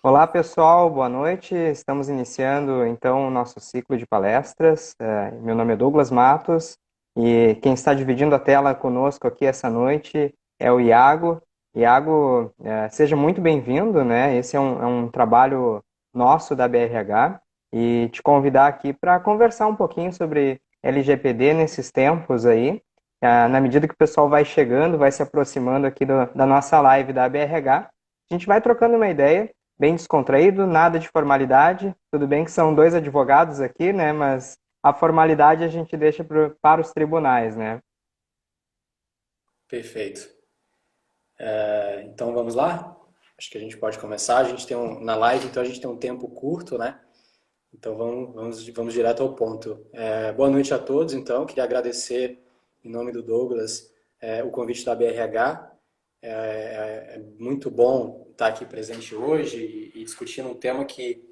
Olá, pessoal, boa noite. Estamos iniciando então o nosso ciclo de palestras. Meu nome é Douglas Matos e quem está dividindo a tela conosco aqui essa noite é o Iago. Iago, seja muito bem-vindo, né? Esse é um trabalho nosso da BRH e te convidar aqui para conversar um pouquinho sobre LGPD nesses tempos aí. Na medida que o pessoal vai chegando, vai se aproximando aqui da nossa live da BRH, a gente vai trocando uma ideia bem descontraído, nada de formalidade. Tudo bem que são dois advogados aqui, né? Mas a formalidade a gente deixa para os tribunais, né? Perfeito. Então vamos lá? Acho que a gente pode começar. A gente tem na live, então a gente tem um tempo curto, né? Então vamos direto ao ponto. Boa noite a todos. Então, queria agradecer em nome do Douglas o convite da BRH. É muito bom estar aqui presente hoje e discutindo um tema que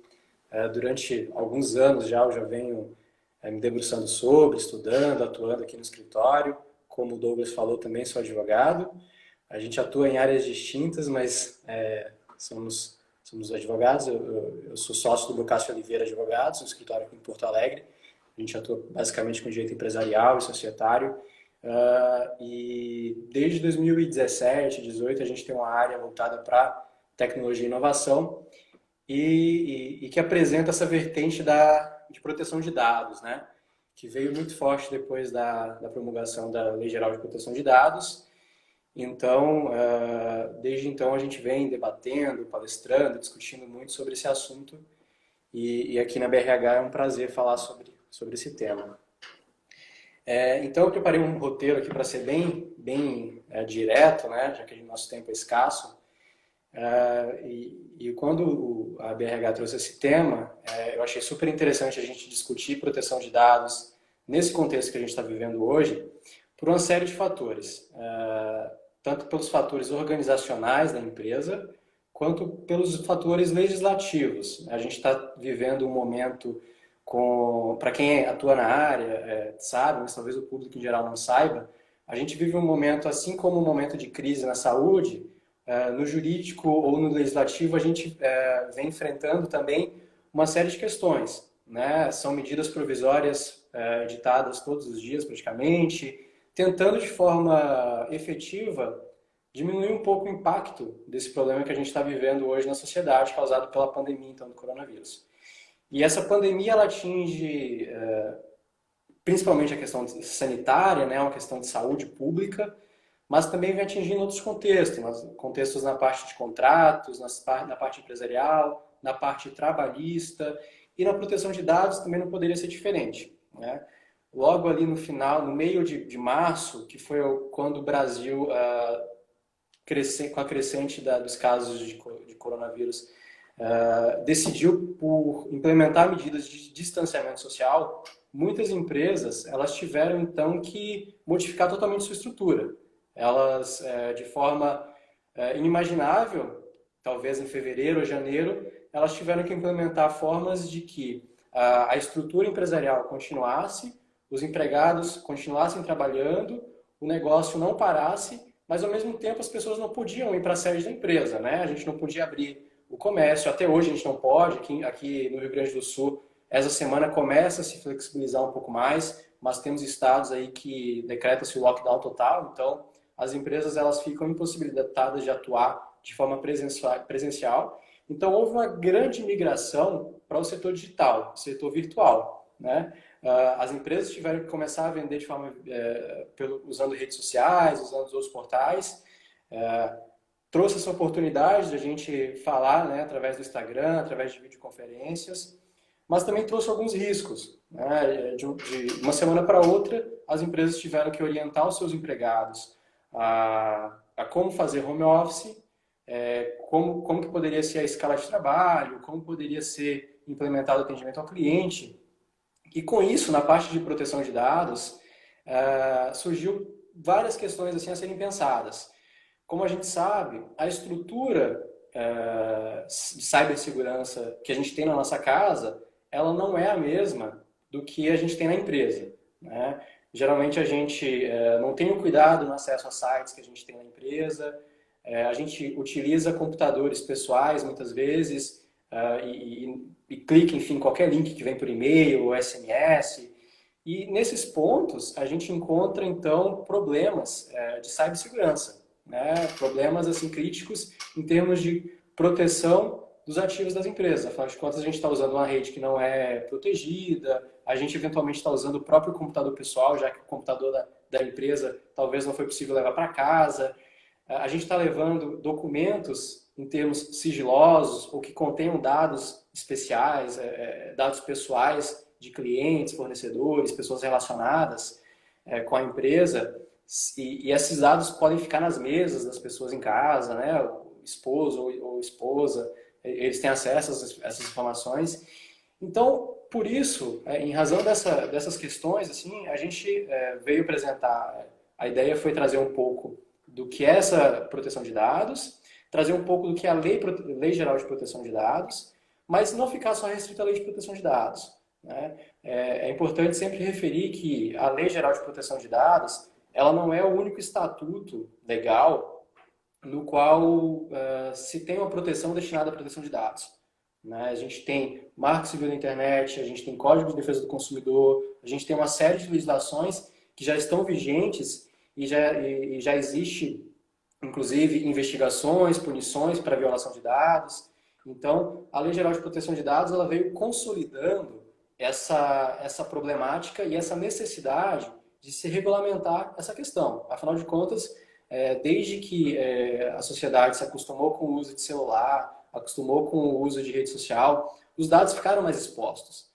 durante alguns anos já eu já venho me debruçando sobre, estudando, atuando aqui no escritório. Como o Douglas falou, também sou advogado. A gente atua em áreas distintas, mas somos advogados. Eu sou sócio do Bocassi Oliveira Advogados, um escritório aqui em Porto Alegre. A gente atua basicamente com direito empresarial e societário. E desde 2017, 2018, a gente tem uma área voltada para tecnologia e inovação e que apresenta essa vertente de proteção de dados, né? Que veio muito forte depois da promulgação da Lei Geral de Proteção de Dados. Então, desde então a gente vem debatendo, palestrando, discutindo muito sobre esse assunto e aqui na BRH é um prazer falar sobre esse tema. Então eu preparei um roteiro aqui para ser bem direto, né, já que o nosso tempo é escasso. E quando a BRH trouxe esse tema, eu achei super interessante a gente discutir proteção de dados nesse contexto que a gente está vivendo hoje, por uma série de fatores. Tanto pelos fatores organizacionais da empresa, quanto pelos fatores legislativos. A gente está vivendo um momento para quem atua na área, sabe, mas talvez o público em geral não saiba, a gente vive um momento, assim como um momento de crise na saúde, no jurídico ou no legislativo, a gente vem enfrentando também uma série de questões, né? São medidas provisórias editadas todos os dias, praticamente, tentando de forma efetiva diminuir um pouco o impacto desse problema que a gente está vivendo hoje na sociedade, causado pela pandemia, então, do coronavírus. E essa pandemia, ela atinge principalmente a questão sanitária, né, uma questão de saúde pública, mas também vem atingindo outros contextos na parte de contratos, na parte empresarial, na parte trabalhista e na proteção de dados também não poderia ser diferente, né? Logo ali no final, no meio de março, que foi quando o Brasil, com a crescente dos casos de coronavírus, decidiu por implementar medidas de distanciamento social, muitas empresas elas tiveram então que modificar totalmente sua estrutura. Elas, de forma inimaginável, talvez em fevereiro ou janeiro, elas tiveram que implementar formas de que a estrutura empresarial continuasse, os empregados continuassem trabalhando, o negócio não parasse, mas ao mesmo tempo as pessoas não podiam ir para a sede da empresa, né? A gente não podia abrir o comércio, até hoje a gente não pode, aqui no Rio Grande do Sul, essa semana começa a se flexibilizar um pouco mais, mas temos estados aí que decreta-se o lockdown total, então as empresas elas ficam impossibilitadas de atuar de forma presencial. Então houve uma grande migração para o setor digital, o setor virtual, né? As empresas tiveram que começar a vender de forma usando redes sociais, usando os outros portais. Trouxe essa oportunidade de a gente falar, né, através do Instagram, através de videoconferências, mas também trouxe alguns riscos, né? De uma semana para outra, as empresas tiveram que orientar os seus empregados a como fazer home office, como que poderia ser a escala de trabalho, como poderia ser implementado o atendimento ao cliente. E com isso, na parte de proteção de dados, surgiu várias questões assim a serem pensadas. Como a gente sabe, a estrutura de cibersegurança que a gente tem na nossa casa, ela não é a mesma do que a gente tem na empresa, né? Geralmente a gente não tem o cuidado no acesso a sites que a gente tem na empresa, a gente utiliza computadores pessoais muitas vezes, e clica, enfim, em qualquer link que vem por e-mail ou SMS. E nesses pontos a gente encontra então problemas de cibersegurança, né? Problemas assim críticos em termos de proteção dos ativos das empresas. Afinal de contas, a gente está usando uma rede que não é protegida, a gente eventualmente está usando o próprio computador pessoal, já que o computador da empresa talvez não foi possível levar para casa. A gente está levando documentos em termos sigilosos ou que contenham dados especiais, dados pessoais de clientes, fornecedores, pessoas relacionadas com a empresa, e esses dados podem ficar nas mesas das pessoas em casa, né? O esposo ou esposa, eles têm acesso a essas informações. Então, por isso, em razão dessas questões, assim, a gente veio apresentar, a ideia foi trazer um pouco do que é essa proteção de dados, trazer um pouco do que é a Lei Geral de Proteção de Dados, mas não ficar só restrito à Lei de Proteção de Dados, né? É importante sempre referir que a Lei Geral de Proteção de Dados, ela não é o único estatuto legal no qual se tem uma proteção destinada à proteção de dados, né? A gente tem Marco Civil da Internet, a gente tem Código de Defesa do Consumidor, a gente tem uma série de legislações que já estão vigentes e já existe, inclusive, investigações, punições para violação de dados. Então, a Lei Geral de Proteção de Dados ela veio consolidando essa problemática e essa necessidade de se regulamentar essa questão. Afinal de contas, desde que a sociedade se acostumou com o uso de celular, acostumou com o uso de rede social, os dados ficaram mais expostos.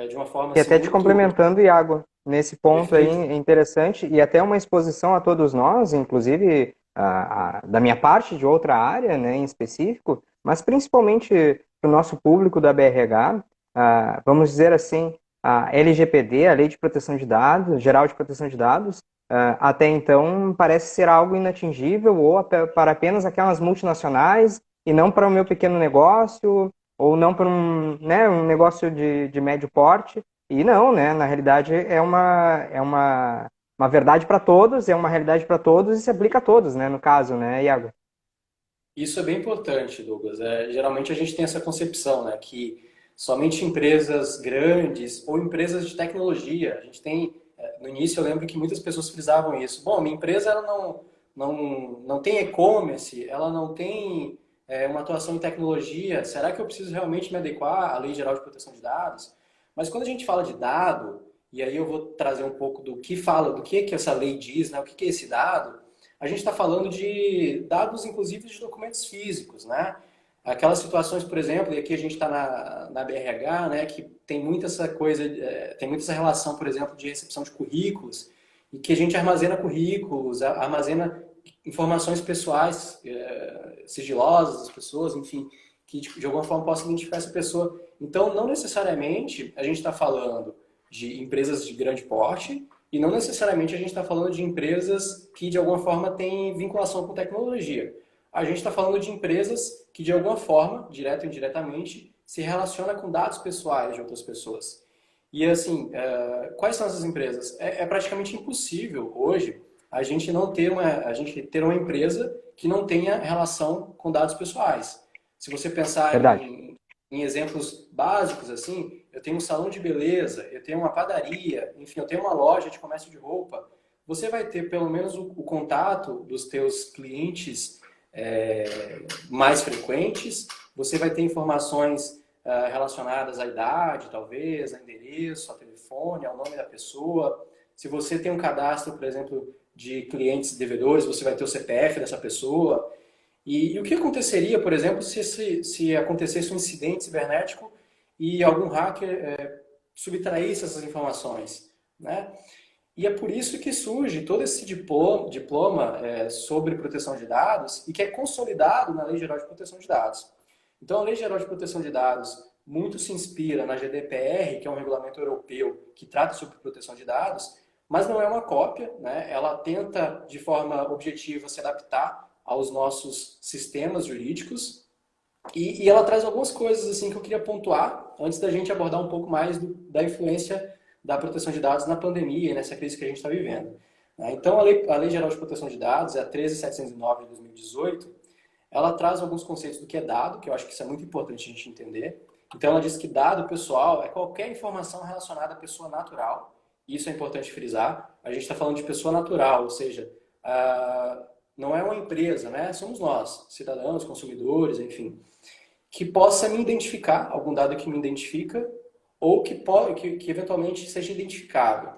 De uma forma E assim até te muito complementando, Iago, nesse ponto aí perfeita. é interessante, e até uma exposição a todos nós, inclusive da minha parte, de outra área, né, em específico, mas principalmente para o nosso público da BRH, vamos dizer assim, a LGPD, a Lei de Proteção de Dados, Geral de Proteção de Dados, até então parece ser algo inatingível ou para apenas aquelas multinacionais e não para o meu pequeno negócio, ou não para um negócio de médio porte. E não, né? Na realidade uma verdade para todos, é uma realidade para todos e se aplica a todos, né? No caso, né, Iago? Isso é bem importante, Douglas. Geralmente a gente tem essa concepção, né, que somente empresas grandes ou empresas de tecnologia, a gente tem, no início eu lembro que muitas pessoas frisavam isso. Bom, minha empresa ela não tem e-commerce, ela não tem uma atuação em tecnologia, será que eu preciso realmente me adequar à Lei Geral de Proteção de Dados? Mas quando a gente fala de dado, e aí eu vou trazer um pouco do que fala, do que essa lei diz, né, o que é esse dado, a gente está falando de dados, inclusive, de documentos físicos, né? Aquelas situações, por exemplo, e aqui a gente está na BRH, né, que tem muita essa coisa, tem muita essa relação, por exemplo, de recepção de currículos, e que a gente armazena currículos, armazena informações pessoais, sigilosas das pessoas, enfim, que de alguma forma possa identificar essa pessoa. Então, não necessariamente a gente está falando de empresas de grande porte, e não necessariamente a gente está falando de empresas que de alguma forma têm vinculação com tecnologia. A gente está falando de empresas que de alguma forma, direta ou indiretamente, se relaciona com dados pessoais de outras pessoas. E assim, quais são essas empresas? É praticamente impossível hoje a gente ter uma empresa que não tenha relação com dados pessoais. Se você pensar Verdade. em exemplos básicos, assim, eu tenho um salão de beleza, eu tenho uma padaria, enfim, eu tenho uma loja de comércio de roupa, você vai ter pelo menos o contato dos teus clientes mais frequentes, você vai ter informações relacionadas à idade, talvez, a endereço, a telefone, ao nome da pessoa. Se você tem um cadastro, por exemplo, de clientes devedores, você vai ter o CPF dessa pessoa. E o que aconteceria, por exemplo, se acontecesse um incidente cibernético e algum hacker subtraísse essas informações, né? E é por isso que surge todo esse diploma sobre proteção de dados e que é consolidado na Lei Geral de Proteção de Dados. Então, a Lei Geral de Proteção de Dados muito se inspira na GDPR, que é um regulamento europeu que trata sobre proteção de dados, mas não é uma cópia, né? Ela tenta, de forma objetiva, se adaptar aos nossos sistemas jurídicos e ela traz algumas coisas assim que eu queria pontuar antes da gente abordar um pouco mais da influência da proteção de dados na pandemia e nessa crise que a gente está vivendo. Então, a Lei Geral de Proteção de Dados, é a 13.709 de 2018, ela traz alguns conceitos do que é dado, que eu acho que isso é muito importante a gente entender. Então, ela diz que dado pessoal é qualquer informação relacionada à pessoa natural. Isso é importante frisar. A gente está falando de pessoa natural, ou seja, não é uma empresa, né? Somos nós, cidadãos, consumidores, enfim, que possa me identificar, algum dado que me identifica, ou que eventualmente seja identificável.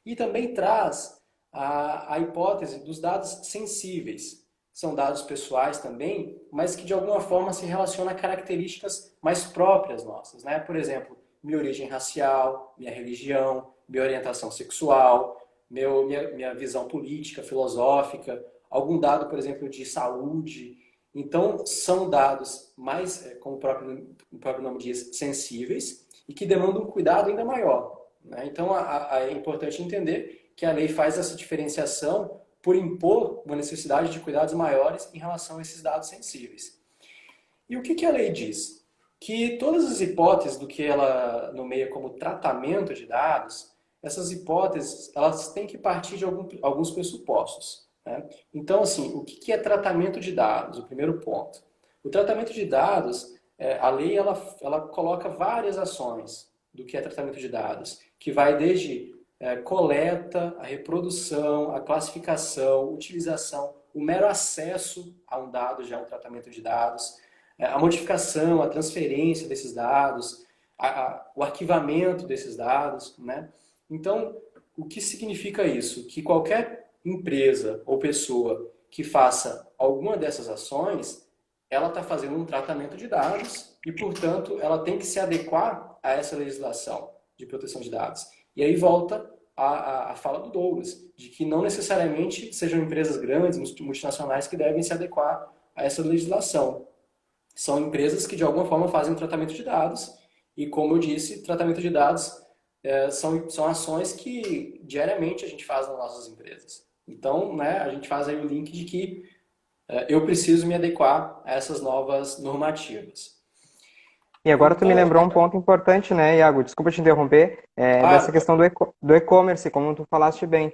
E também traz a hipótese dos dados sensíveis. São dados pessoais também, mas que de alguma forma se relacionam a características mais próprias nossas, né? Por exemplo, minha origem racial, minha religião, minha orientação sexual, minha visão política, filosófica, algum dado, por exemplo, de saúde. Então, são dados mais, como o próprio nome diz, sensíveis e que demandam um cuidado ainda maior, né? Então, é importante entender que a lei faz essa diferenciação por impor uma necessidade de cuidados maiores em relação a esses dados sensíveis. E o que a lei diz? Que todas as hipóteses do que ela nomeia como tratamento de dados, essas hipóteses elas têm que partir de alguns pressupostos, né? Então, assim, o que é tratamento de dados? O primeiro ponto. O tratamento de dados, a lei ela coloca várias ações do que é tratamento de dados, que vai desde coleta, a reprodução, a classificação, utilização, o mero acesso a um dado já é um tratamento de dados, a modificação, a transferência desses dados, o arquivamento desses dados, né? Então, o que significa isso? Que qualquer empresa ou pessoa que faça alguma dessas ações, ela está fazendo um tratamento de dados e, portanto, ela tem que se adequar a essa legislação de proteção de dados. E aí volta a fala do Douglas, de que não necessariamente sejam empresas grandes, multinacionais, que devem se adequar a essa legislação. São empresas que, de alguma forma, fazem tratamento de dados e, como eu disse, tratamento de dados são ações que diariamente a gente faz nas nossas empresas. Então, né, a gente faz aí o link de que eu preciso me adequar a essas novas normativas. E agora tu me Então, lembrou um ponto importante, né, Iago? Desculpa te interromper, dessa claro, questão do e-commerce, como tu falaste bem.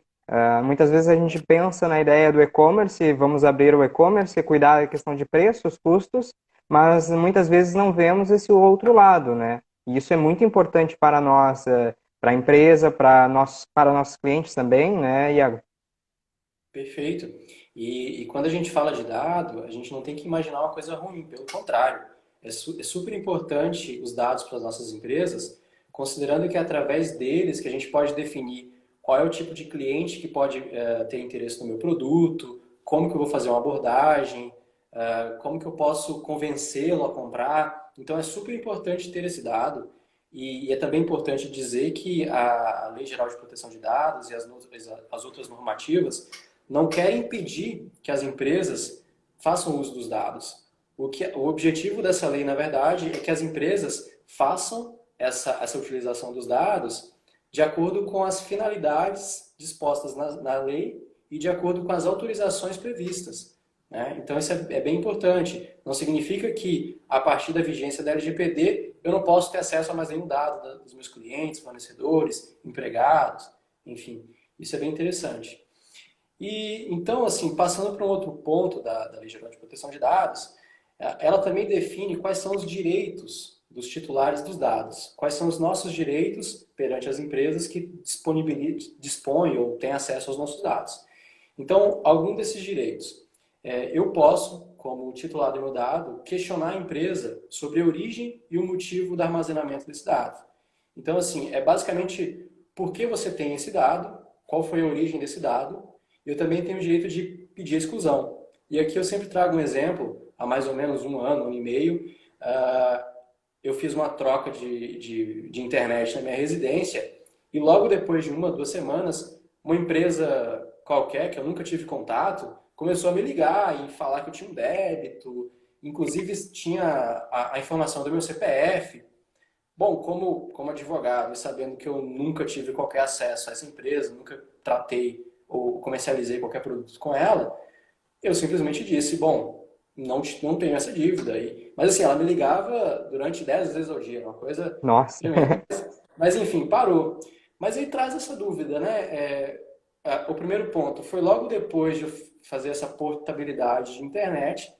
Muitas vezes a gente pensa na ideia do e-commerce, vamos abrir o e-commerce, cuidar da questão de preços, custos, mas muitas vezes não vemos esse outro lado, né? E isso é muito importante para nós, para a empresa, para nossos clientes também, né, Iago? perfeito. E quando a gente fala de dado, a gente não tem que imaginar uma coisa ruim, pelo contrário. É super importante os dados para as nossas empresas, considerando que é através deles que a gente pode definir qual é o tipo de cliente que pode ter interesse no meu produto, como que eu vou fazer uma abordagem, como que eu posso convencê-lo a comprar. Então é super importante ter esse dado. E é também importante dizer que a Lei Geral de Proteção de Dados e as outras normativas não querem impedir que as empresas façam uso dos dados. O objetivo dessa lei, na verdade, é que as empresas façam essa utilização dos dados de acordo com as finalidades dispostas na lei e de acordo com as autorizações previstas, né? Então, isso é bem importante. Não significa que, a partir da vigência da LGPD, eu não posso ter acesso a mais nenhum dado dos meus clientes, fornecedores, empregados, enfim. Isso é bem interessante. E então, assim, passando para um outro ponto da Lei Geral de Proteção de Dados, ela também define quais são os direitos dos titulares dos dados, quais são os nossos direitos perante as empresas que dispõem ou têm acesso aos nossos dados. Então, algum desses direitos. Eu posso, como titular do meu dado, questionar a empresa sobre a origem e o motivo do armazenamento desse dado. Então, assim, é basicamente por que você tem esse dado, qual foi a origem desse dado. Eu também tenho o direito de pedir a exclusão. E aqui eu sempre trago um exemplo, há mais ou menos um ano e meio, eu fiz uma troca de internet na minha residência e logo depois de 1, 2 semanas, uma empresa qualquer, que eu nunca tive contato, começou a me ligar e falar que eu tinha um débito, inclusive tinha a informação do meu CPF. Bom, como advogado e sabendo que eu nunca tive qualquer acesso a essa empresa, nunca tratei ou comercializei qualquer produto com ela, eu simplesmente disse, bom, não tenho essa dívida aí. Mas assim, ela me ligava durante 10 vezes ao dia, uma coisa Nossa. tremenda. Mas enfim, parou. Mas aí traz essa dúvida, né? O primeiro ponto foi logo depois de eu fazer essa portabilidade de internet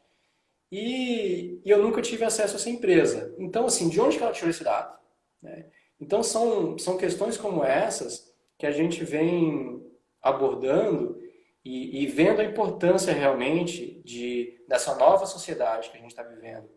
e eu nunca tive acesso a essa empresa. Então, assim, de onde que ela tirou esse dado? Né? Então, são questões como essas que a gente vem abordando e vendo a importância realmente dessa nova sociedade que a gente está vivendo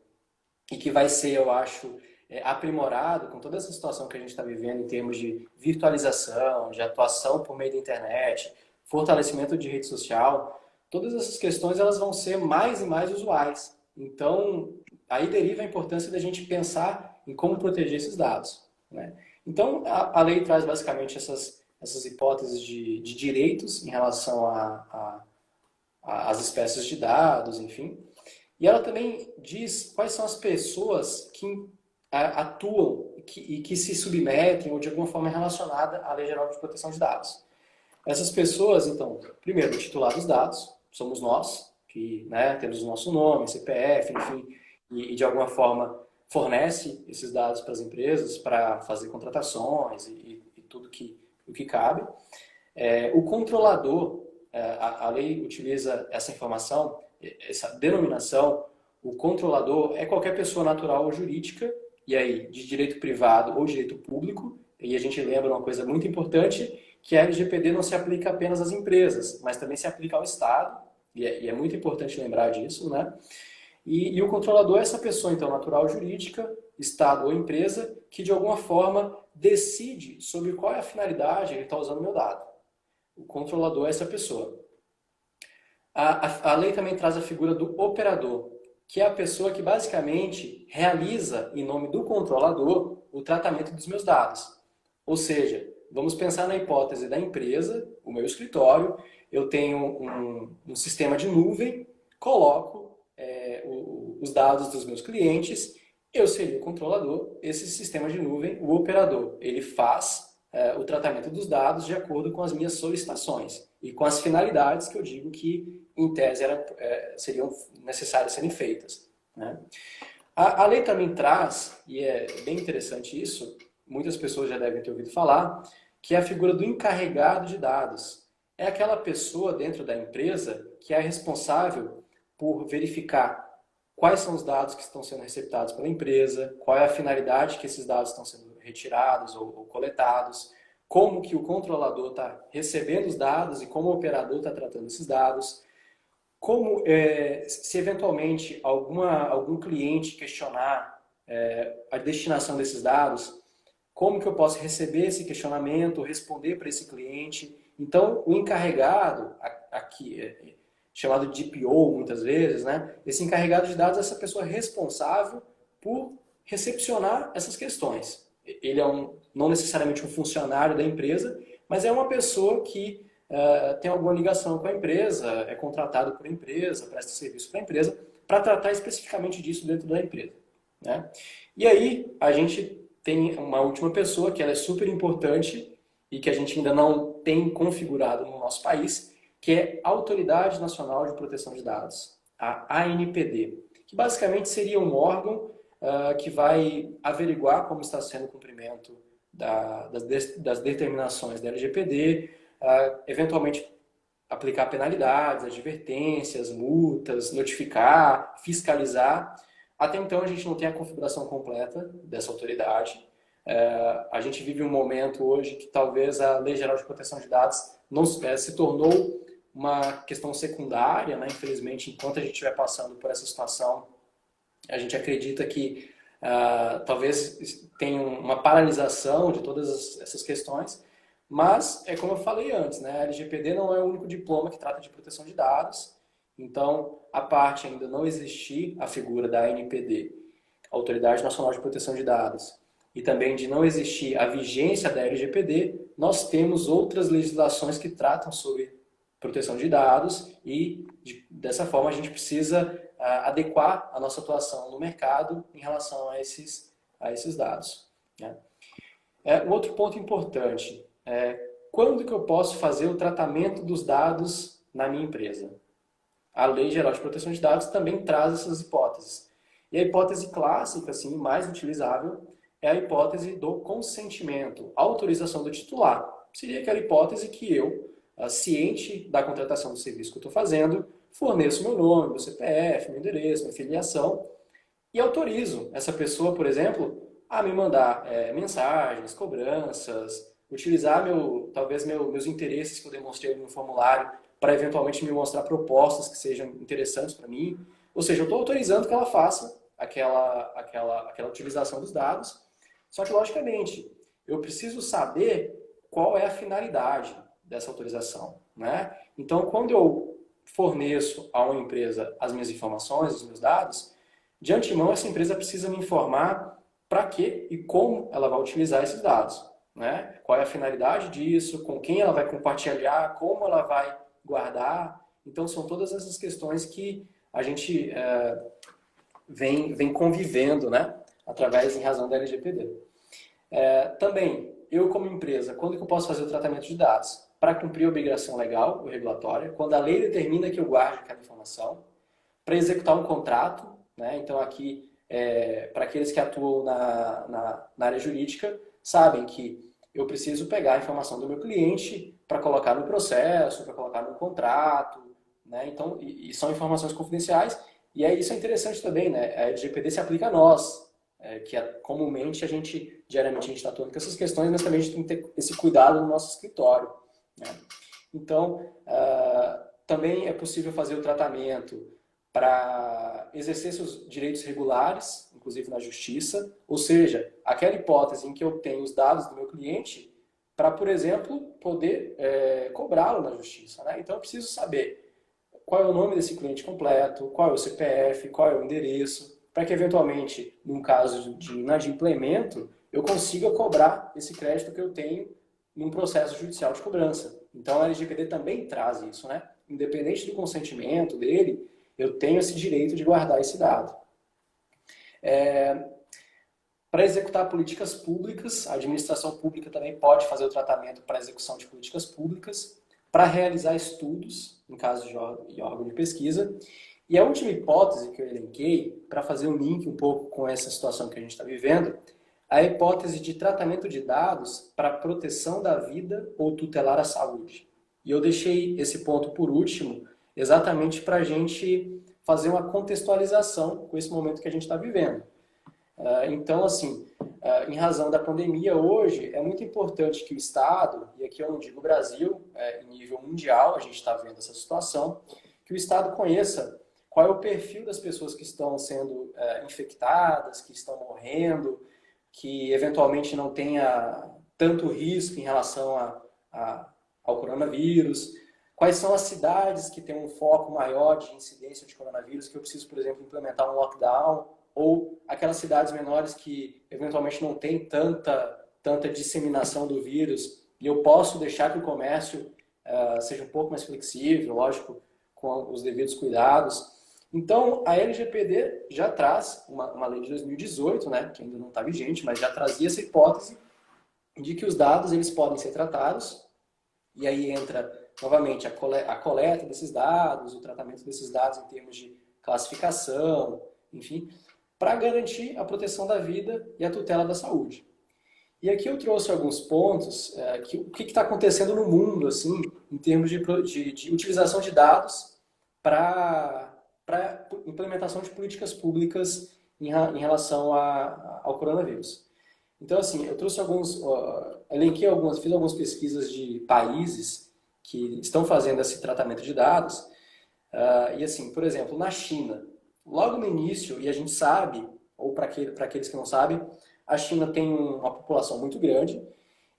e que vai ser, eu acho, aprimorado com toda essa situação que a gente está vivendo em termos de virtualização, de atuação por meio da internet, fortalecimento de rede social. Todas essas questões elas vão ser mais e mais usuais. Então, aí deriva a importância da gente pensar em como proteger esses dados. Né? Então, a lei traz basicamente essas hipóteses de direitos em relação às espécies de dados, enfim. E ela também diz quais são as pessoas que atuam e que se submetem ou de alguma forma é relacionada à Lei Geral de Proteção de Dados. Essas pessoas, então, primeiro, o titular dos dados, somos nós, que né, temos o nosso nome, CPF, enfim, e de alguma forma fornece esses dados para as empresas para fazer contratações e tudo o que cabe. O controlador, a lei utiliza essa informação, essa denominação, o controlador é qualquer pessoa natural ou jurídica, e aí de direito privado ou direito público, e a gente lembra uma coisa muito importante, que a LGPD não se aplica apenas às empresas, mas também se aplica ao Estado, e é muito importante lembrar disso, né? E o controlador é essa pessoa, então, natural ou jurídica, Estado ou empresa, que de alguma forma decide sobre qual é a finalidade ele está usando o meu dado. O controlador é essa pessoa. A lei também traz a figura do operador, que é a pessoa que basicamente realiza, em nome do controlador, o tratamento dos meus dados. Ou seja, vamos pensar na hipótese da empresa, o meu escritório, eu tenho um sistema de nuvem, coloco os dados dos meus clientes, eu seria o controlador, esse sistema de nuvem, o operador, ele faz o tratamento dos dados de acordo com as minhas solicitações e com as finalidades que eu digo que, em tese, seriam necessárias serem feitas. Né? A lei também traz, e é bem interessante isso, muitas pessoas já devem ter ouvido falar, que é a figura do encarregado de dados. É aquela pessoa dentro da empresa que é responsável por verificar quais são os dados que estão sendo receptados pela empresa, qual é a finalidade que esses dados estão sendo retirados ou coletados, como que o controlador está recebendo os dados e como o operador está tratando esses dados, como se eventualmente algum cliente questionar a destinação desses dados, como que eu posso receber esse questionamento, responder para esse cliente. Então, o encarregado, aqui chamado de DPO muitas vezes, né? Esse encarregado de dados é essa pessoa responsável por recepcionar essas questões. Ele é não necessariamente um funcionário da empresa, mas é uma pessoa que tem alguma ligação com a empresa, é contratado por empresa, presta serviço para a empresa, para tratar especificamente disso dentro da empresa. Né? E aí a gente tem uma última pessoa que ela é super importante e que a gente ainda não tem configurado no nosso país, que é a Autoridade Nacional de Proteção de Dados, a ANPD, que basicamente seria um órgão que vai averiguar como está sendo o cumprimento das determinações da LGPD, eventualmente aplicar penalidades, advertências, multas, notificar, fiscalizar. Até então a gente não tem a configuração completa dessa autoridade. A gente vive um momento hoje que talvez a Lei Geral de Proteção de Dados não se tornou uma questão secundária, né? Infelizmente, enquanto a gente estiver passando por essa situação, a gente acredita que talvez tenha uma paralisação de todas essas questões, mas é como eu falei antes, né? A LGPD não é o único diploma que trata de proteção de dados, então a parte ainda não existir a figura da ANPD, Autoridade Nacional de Proteção de Dados, e também de não existir a vigência da LGPD, nós temos outras legislações que tratam sobre proteção de dados e dessa forma a gente precisa adequar a nossa atuação no mercado em relação a esses dados. Né? Um outro ponto importante é quando que eu posso fazer o tratamento dos dados na minha empresa? A Lei Geral de Proteção de Dados também traz essas hipóteses. E a hipótese clássica, assim, mais utilizável, é a hipótese do consentimento, autorização do titular. Seria aquela hipótese que eu, ciente da contratação do serviço que eu estou fazendo, forneço meu nome, meu CPF, meu endereço, minha filiação e autorizo essa pessoa, por exemplo, a me mandar mensagens, cobranças, utilizar talvez meus interesses que eu demonstrei no formulário para eventualmente me mostrar propostas que sejam interessantes para mim. Ou seja, eu estou autorizando que ela faça aquela utilização dos dados, só que, logicamente, eu preciso saber qual é a finalidade dessa autorização, né? Então, quando eu forneço a uma empresa as minhas informações, os meus dados, de antemão essa empresa precisa me informar para que e como ela vai utilizar esses dados, né? Qual é a finalidade disso, com quem ela vai compartilhar, como ela vai guardar. Então, são todas essas questões que a gente vem convivendo, né? Através, em razão da LGPD. Também, eu como empresa, quando que eu posso fazer o tratamento de dados? Para cumprir a obrigação legal ou regulatória, quando a lei determina que eu guarde aquela informação, para executar um contrato, né? Então aqui, para aqueles que atuam na área jurídica, sabem que eu preciso pegar a informação do meu cliente para colocar no processo, para colocar no contrato, né? Então, e são informações confidenciais, e isso é interessante também, né? A LGPD se aplica a nós, comumente diariamente a gente está atuando com essas questões, mas também a gente tem que ter esse cuidado no nosso escritório, né? Então, também é possível fazer o tratamento para exercer seus direitos regulares, inclusive na justiça, ou seja, aquela hipótese em que eu tenho os dados do meu cliente para, por exemplo, poder cobrá-lo na justiça, né? Então eu preciso saber qual é o nome desse cliente completo, qual é o CPF, qual é o endereço, para que eventualmente, num caso de inadimplemento, eu consiga cobrar esse crédito que eu tenho num processo judicial de cobrança. Então a LGPD também traz isso, né? Independente do consentimento dele, eu tenho esse direito de guardar esse dado. Para executar políticas públicas, a administração pública também pode fazer o tratamento para execução de políticas públicas, para realizar estudos, em caso de órgão de pesquisa. E a última hipótese que eu elenquei, para fazer um link um pouco com essa situação que a gente está vivendo, a hipótese de tratamento de dados para proteção da vida ou tutelar a saúde. E eu deixei esse ponto por último, exatamente para a gente fazer uma contextualização com esse momento que a gente está vivendo. Então, assim, em razão da pandemia, hoje é muito importante que o Estado, e aqui eu não digo Brasil, em nível mundial, a gente está vendo essa situação, que o Estado conheça qual é o perfil das pessoas que estão sendo infectadas, que estão morrendo, que eventualmente não tenha tanto risco em relação ao coronavírus, quais são as cidades que têm um foco maior de incidência de coronavírus, que eu preciso, por exemplo, implementar um lockdown, ou aquelas cidades menores que eventualmente não têm tanta disseminação do vírus, e eu posso deixar que o comércio seja um pouco mais flexível, lógico, com os devidos cuidados. Então, a LGPD já traz uma lei de 2018, né, que ainda não está vigente, mas já trazia essa hipótese de que os dados eles podem ser tratados, e aí entra novamente a coleta desses dados, o tratamento desses dados em termos de classificação, enfim, para garantir a proteção da vida e a tutela da saúde. E aqui eu trouxe alguns pontos, o que está acontecendo no mundo, assim, em termos de utilização de dados para implementação de políticas públicas em relação ao coronavírus. Então, assim, eu trouxe elenquei fiz algumas pesquisas de países que estão fazendo esse tratamento de dados, e assim, por exemplo, na China, logo no início, e a gente sabe, ou para aqueles que não sabem, a China tem uma população muito grande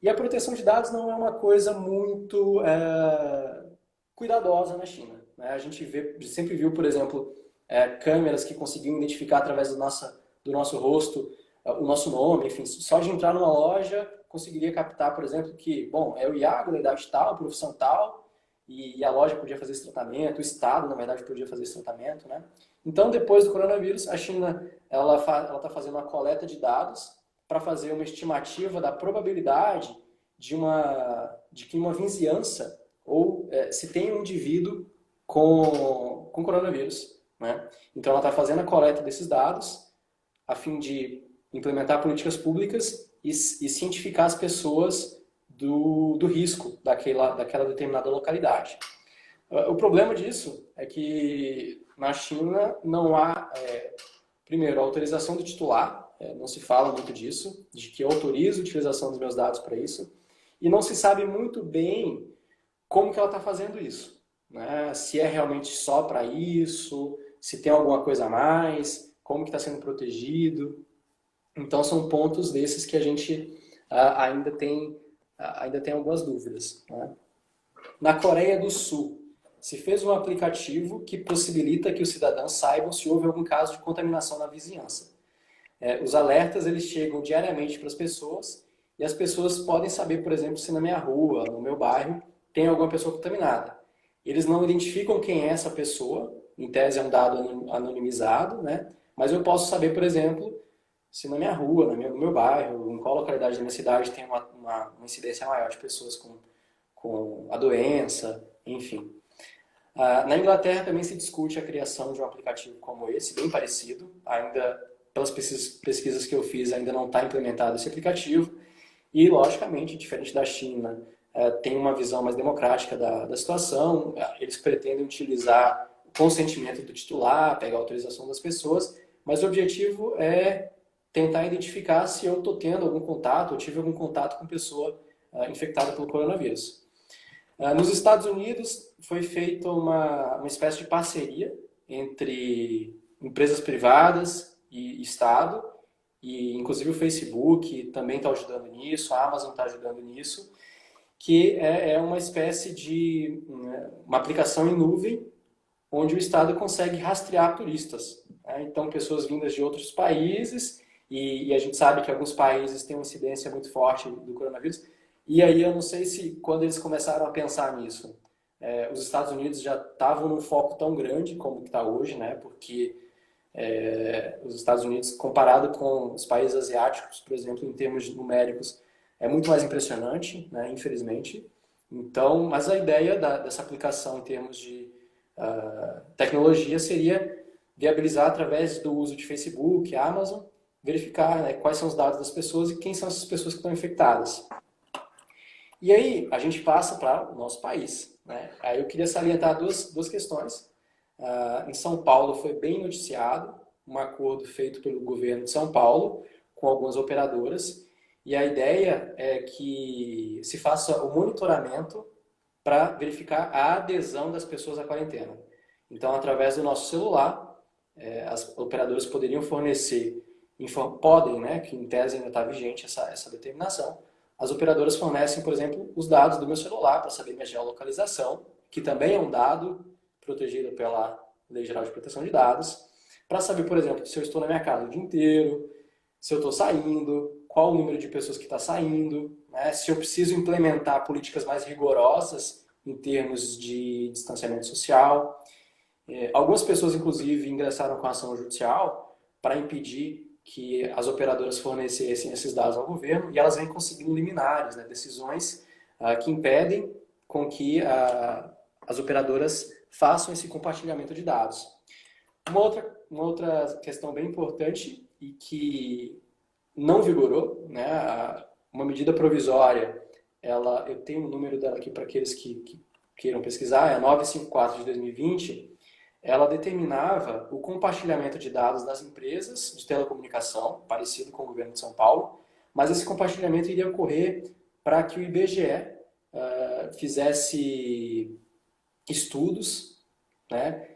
e a proteção de dados não é uma coisa muito cuidadosa na China, né? A gente sempre viu, por exemplo, câmeras que conseguiam identificar através do nosso rosto o nosso nome, enfim, só de entrar numa loja conseguiria captar, por exemplo, que, bom, é o Iago, da idade tal, profissão tal, e a loja podia fazer esse tratamento, o Estado, na verdade, podia fazer esse tratamento, né? Então, depois do coronavírus, a China ela está fazendo uma coleta de dados para fazer uma estimativa da probabilidade de que uma vizinhança ou se tem um indivíduo com coronavírus, né? Então, ela está fazendo a coleta desses dados a fim de implementar políticas públicas e cientificar as pessoas do risco daquela determinada localidade. O problema disso é que na China não há, primeiro, a autorização do titular, não se fala muito disso, de que eu autorizo a utilização dos meus dados para isso, e não se sabe muito bem como que ela está fazendo isso, né? Se é realmente só para isso, se tem alguma coisa a mais, como que está sendo protegido. Então são pontos desses que a gente ainda tem algumas dúvidas, né? Na Coreia do Sul, se fez um aplicativo que possibilita que os cidadãos saibam se houve algum caso de contaminação na vizinhança. Os alertas eles chegam diariamente para as pessoas e as pessoas podem saber, por exemplo, se na minha rua, no meu bairro, tem alguma pessoa contaminada. Eles não identificam quem é essa pessoa, em tese é um dado anonimizado, né? Mas eu posso saber, por exemplo, se na minha rua, no meu bairro, em qual localidade da minha cidade tem uma incidência maior de pessoas com a doença, enfim. Na Inglaterra também se discute a criação de um aplicativo como esse, bem parecido. Ainda, pelas pesquisas que eu fiz, ainda não está implementado esse aplicativo. E, logicamente, diferente da China, tem uma visão mais democrática da situação. Eles pretendem utilizar o consentimento do titular, pegar a autorização das pessoas, mas o objetivo é tentar identificar se eu estou tendo algum contato, ou tive algum contato com pessoa infectada pelo coronavírus. Nos Estados Unidos foi feita uma espécie de parceria entre empresas privadas e Estado, e inclusive o Facebook também está ajudando nisso, a Amazon está ajudando nisso, que é uma espécie de uma aplicação em nuvem onde o Estado consegue rastrear turistas. Né? Então, pessoas vindas de outros países, e a gente sabe que alguns países têm uma incidência muito forte do coronavírus. E aí eu não sei se quando eles começaram a pensar nisso, os Estados Unidos já estavam num foco tão grande como está hoje, né? Porque os Estados Unidos, comparado com os países asiáticos, por exemplo, em termos numéricos, é muito mais impressionante, né? Infelizmente. Então, mas a ideia dessa aplicação em termos de tecnologia seria viabilizar através do uso de Facebook, Amazon, verificar, né, quais são os dados das pessoas e quem são essas pessoas que estão infectadas. E aí a gente passa para o nosso país, né? Aí eu queria salientar duas questões. Em São Paulo foi bem noticiado um acordo feito pelo governo de São Paulo com algumas operadoras, e a ideia é que se faça o monitoramento para verificar a adesão das pessoas à quarentena. Então, através do nosso celular, as operadoras poderiam fornecer, podem, né, que em tese ainda está vigente essa determinação, as operadoras fornecem, por exemplo, os dados do meu celular para saber minha geolocalização, que também é um dado protegido pela Lei Geral de Proteção de Dados, para saber, por exemplo, se eu estou na minha casa o dia inteiro, se eu estou saindo, qual o número de pessoas que está saindo, né? Se eu preciso implementar políticas mais rigorosas em termos de distanciamento social. Algumas pessoas, inclusive, ingressaram com ação judicial para impedir que as operadoras fornecessem esses dados ao governo, e elas vêm conseguindo liminares, né, decisões que impedem com que as operadoras façam esse compartilhamento de dados. Uma outra questão bem importante e que não vigorou, né, uma medida provisória, eu tenho o número dela aqui para aqueles que queiram pesquisar, é a 954 de 2020, ela determinava o compartilhamento de dados das empresas de telecomunicação, parecido com o governo de São Paulo, mas esse compartilhamento iria ocorrer para que o IBGE fizesse estudos, né?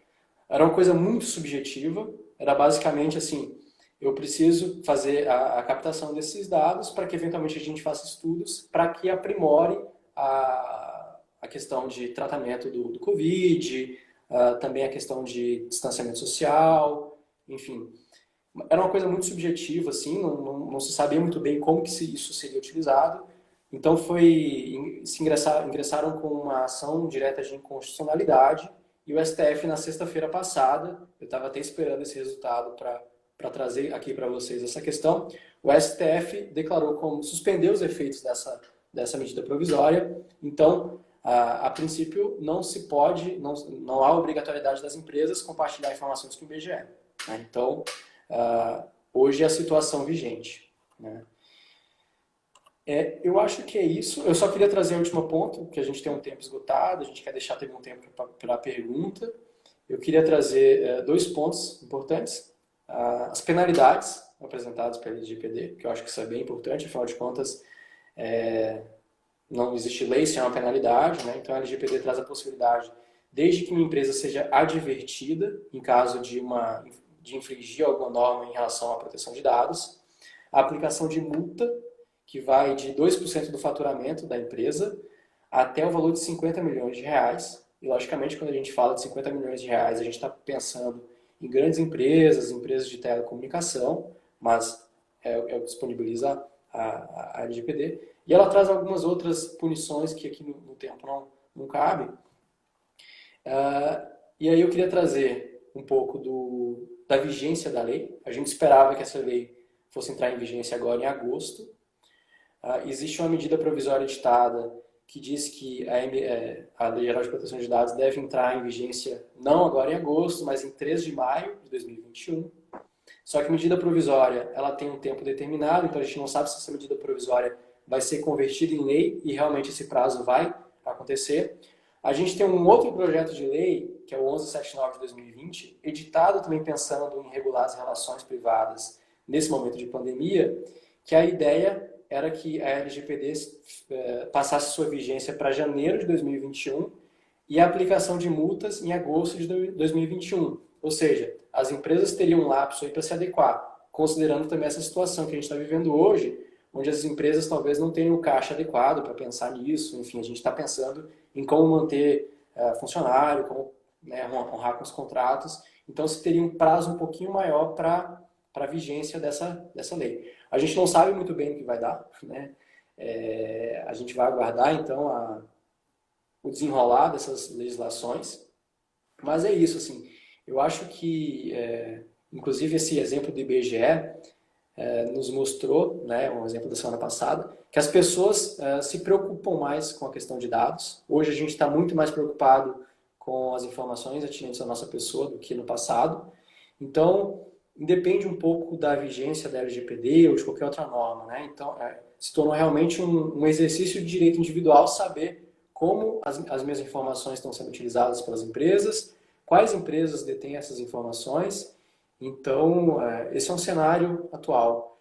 Era uma coisa muito subjetiva, era basicamente assim, eu preciso fazer a captação desses dados para que eventualmente a gente faça estudos para que aprimore a questão de tratamento do Covid, também a questão de distanciamento social, enfim. Era uma coisa muito subjetiva, assim, não se sabia muito bem como que isso seria utilizado. Então ingressaram com uma ação direta de inconstitucionalidade, e o STF na sexta-feira passada, eu estava até esperando esse resultado para trazer aqui para vocês essa questão, o STF declarou como suspender os efeitos dessa medida provisória. Então, a princípio, não há obrigatoriedade das empresas compartilhar informações com o IBGE. Né? Então, hoje é a situação vigente. Né? Eu acho que é isso. Eu só queria trazer o último ponto, que a gente tem um tempo esgotado, a gente quer deixar também um tempo para a pergunta. Eu queria trazer dois pontos importantes. As penalidades apresentadas pela LGPD, que eu acho que isso é bem importante, afinal de contas, não existe lei sem uma penalidade, né? Então a LGPD traz a possibilidade, desde que uma empresa seja advertida em caso de infringir alguma norma em relação à proteção de dados, a aplicação de multa, que vai de 2% do faturamento da empresa até o valor de 50 milhões de reais. E, logicamente, quando a gente fala de 50 milhões de reais, a gente está pensando em grandes empresas, empresas de telecomunicação, mas é o que disponibiliza a LGPD. E ela traz algumas outras punições que aqui no tempo não cabe. E aí eu queria trazer um pouco da vigência da lei. A gente esperava que essa lei fosse entrar em vigência agora em agosto. Existe uma medida provisória editada que diz que a Lei Geral de Proteção de Dados deve entrar em vigência não agora em agosto, mas em 3 de maio de 2021. Só que a medida provisória ela tem um tempo determinado, então a gente não sabe se essa medida provisória vai ser convertida em lei e realmente esse prazo vai acontecer. A gente tem um outro projeto de lei, que é o 1179 de 2020, editado também pensando em regular as relações privadas nesse momento de pandemia, que a ideia era que a LGPD passasse sua vigência para janeiro de 2021 e a aplicação de multas em agosto de 2021. Ou seja, as empresas teriam um lapso aí para se adequar, considerando também essa situação que a gente está vivendo hoje, onde as empresas talvez não tenham o caixa adequado para pensar nisso. Enfim, a gente está pensando em como manter funcionário, como honrar com os contratos. Então, se teria um prazo um pouquinho maior para a vigência dessa lei. A gente não sabe muito bem o que vai dar, né? A gente vai aguardar, então, o desenrolar dessas legislações. Mas é isso, assim. Eu acho que, inclusive, esse exemplo do IBGE nos mostrou, né, um exemplo da semana passada, que as pessoas se preocupam mais com a questão de dados. Hoje a gente está muito mais preocupado com as informações atinentes à nossa pessoa do que no passado. Então, independe um pouco da vigência da LGPD ou de qualquer outra norma, né? Então, se tornou realmente um exercício de direito individual saber como as minhas informações estão sendo utilizadas pelas empresas, quais empresas detêm essas informações. Então, esse é um cenário atual.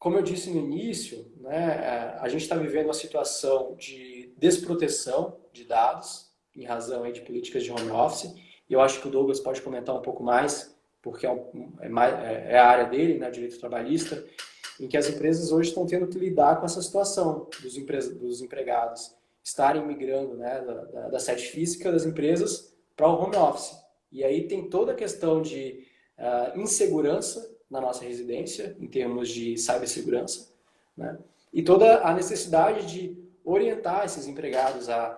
Como eu disse no início, né, a gente está vivendo uma situação de desproteção de dados em razão aí de políticas de home office, e eu acho que o Douglas pode comentar um pouco mais, porque é a área dele, né, direito trabalhista, em que as empresas hoje estão tendo que lidar com essa situação dos empregados estarem migrando, né, da sede física das empresas para o home office. E aí tem toda a questão de insegurança na nossa residência, em termos de cibersegurança, né? E toda a necessidade de orientar esses empregados a